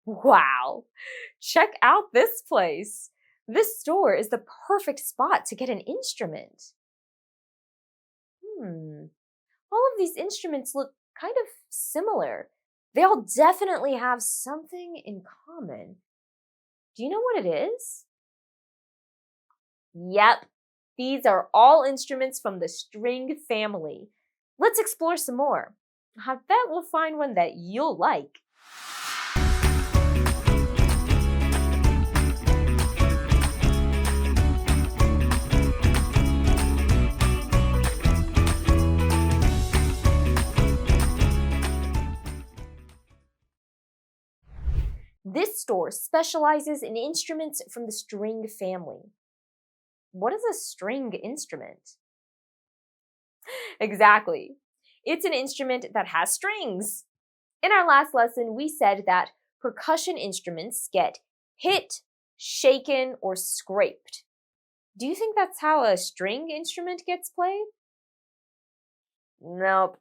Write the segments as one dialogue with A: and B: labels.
A: Wow! Check out this place! This store is the perfect spot to get an instrument. All of these instruments look kind of similar. They all definitely have something in common. Do you know what it is? Yep, these are all instruments from the string family. Let's explore some more. I bet we'll find one that you'll like. This store specializes in instruments from the string family. What is a string instrument? Exactly. It's an instrument that has strings. In our last lesson, we said that percussion instruments get hit, shaken, or scraped. Do you think that's how a string instrument gets played? Nope.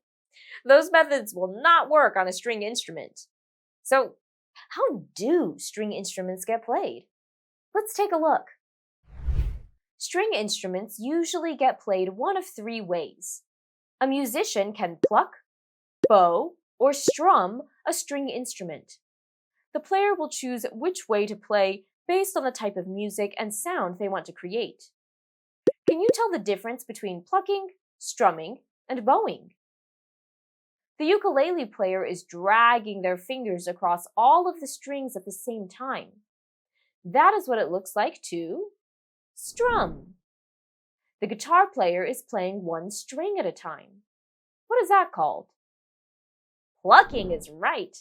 A: Those methods will not work on a string instrument. So, how do string instruments get played? Let's take a look. String instruments usually get played one of three ways. A musician can pluck, bow, or strum a string instrument. The player will choose which way to play based on the type of music and sound they want to create. Can you tell the difference between plucking, strumming, and bowing? The ukulele player is dragging their fingers across all of the strings at the same time. That is what it looks like to strum. The guitar player is playing one string at a time. What is that called? Plucking is right.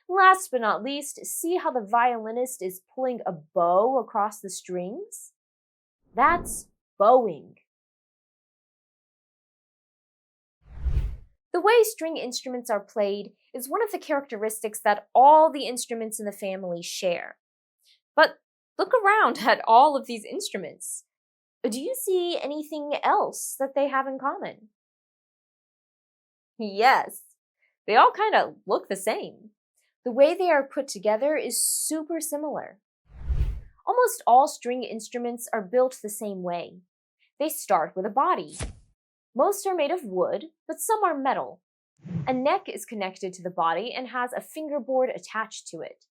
A: Last but not least, see how the violinist is pulling a bow across the strings? That's bowing. The way string instruments are played is one of the characteristics that all the instruments in the family share. But look around at all of these instruments. Do you see anything else that they have in common? Yes, they all kind of look the same. The way they are put together is super similar. Almost all string instruments are built the same way. They start with a body. Most are made of wood, but some are metal. A neck is connected to the body and has a fingerboard attached to it.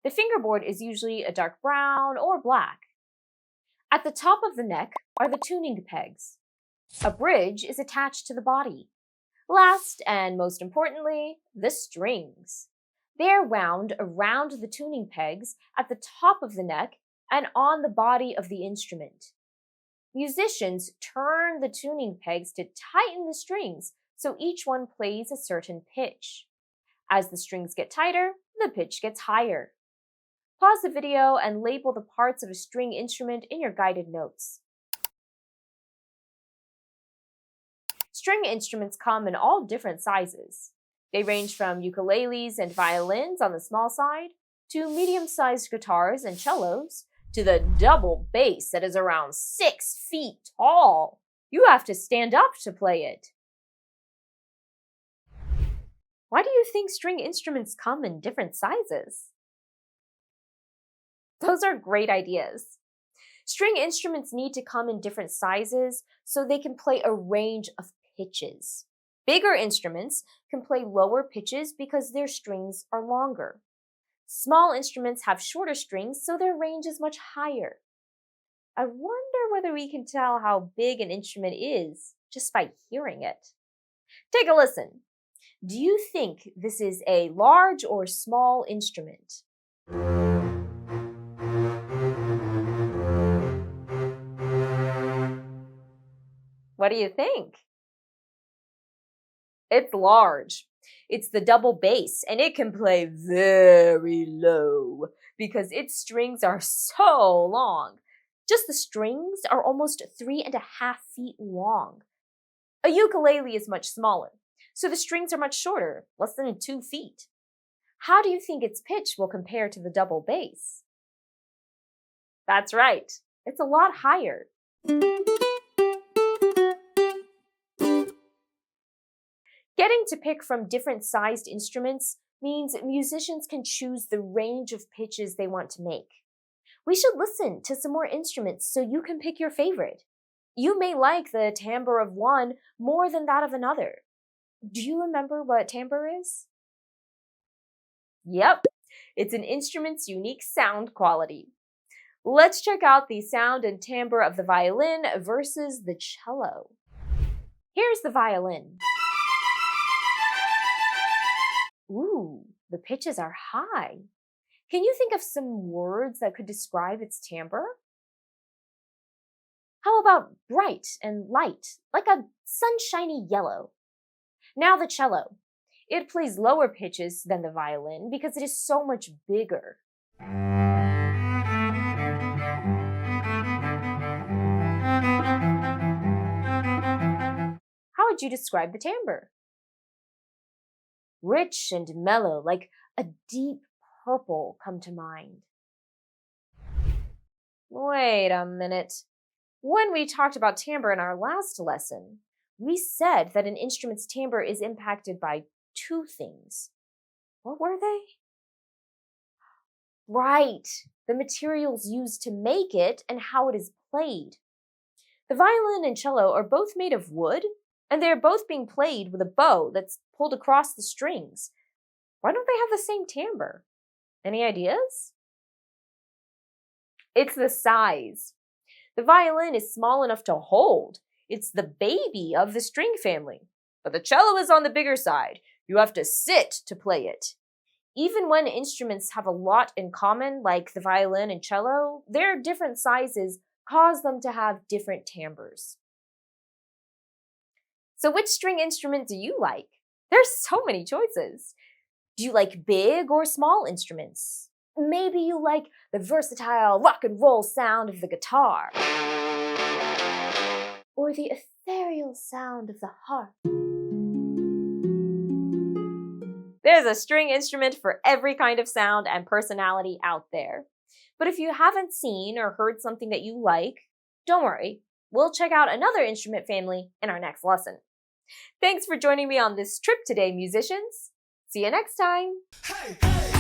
A: The fingerboard is usually a dark brown or black. At the top of the neck are the tuning pegs. A bridge is attached to the body. Last and most importantly, the strings. They are wound around the tuning pegs at the top of the neck and on the body of the instrument. Musicians turn the tuning pegs to tighten the strings so each one plays a certain pitch. As the strings get tighter, the pitch gets higher. Pause the video and label the parts of a string instrument in your guided notes. String instruments come in all different sizes. They range from ukuleles and violins on the small side, to medium-sized guitars and cellos, to the double bass that is around 6 feet tall. You have to stand up to play it. Why do you think string instruments come in different sizes? Those are great ideas. String instruments need to come in different sizes so they can play a range of pitches. Bigger instruments can play lower pitches because their strings are longer. Small instruments have shorter strings, so their range is much higher. I wonder whether we can tell how big an instrument is just by hearing it. Take a listen. Do you think this is a large or small instrument? What do you think? It's large. It's the double bass, and it can play very low because its strings are so long. Just the strings are almost 3.5 feet long. A ukulele is much smaller, so the strings are much shorter, less than 2 feet. How do you think its pitch will compare to the double bass? That's right. It's a lot higher. Getting to pick from different sized instruments means musicians can choose the range of pitches they want to make. We should listen to some more instruments so you can pick your favorite. You may like the timbre of one more than that of another. Do you remember what timbre is? Yep, it's an instrument's unique sound quality. Let's check out the sound and timbre of the violin versus the cello. Here's the violin. Ooh, the pitches are high. Can you think of some words that could describe its timbre? How about bright and light, like a sunshiny yellow? Now the cello. It plays lower pitches than the violin because it is so much bigger. How would you describe the timbre? Rich and mellow, like a deep purple, come to mind. Wait a minute. When we talked about timbre in our last lesson, we said that an instrument's timbre is impacted by two things. What were they? Right, the materials used to make it and how it is played. The violin and cello are both made of wood, and they are both being played with a bow that's pulled across the strings. Why don't they have the same timbre? Any ideas? It's the size. The violin is small enough to hold. It's the baby of the string family. But the cello is on the bigger side. You have to sit to play it. Even when instruments have a lot in common, like the violin and cello, their different sizes cause them to have different timbres. So which string instrument do you like? There's so many choices. Do you like big or small instruments? Maybe you like the versatile rock and roll sound of the guitar. Or the ethereal sound of the harp. There's a string instrument for every kind of sound and personality out there. But if you haven't seen or heard something that you like, don't worry. We'll check out another instrument family in our next lesson. Thanks for joining me on this trip today, musicians. See you next time. Hey, hey.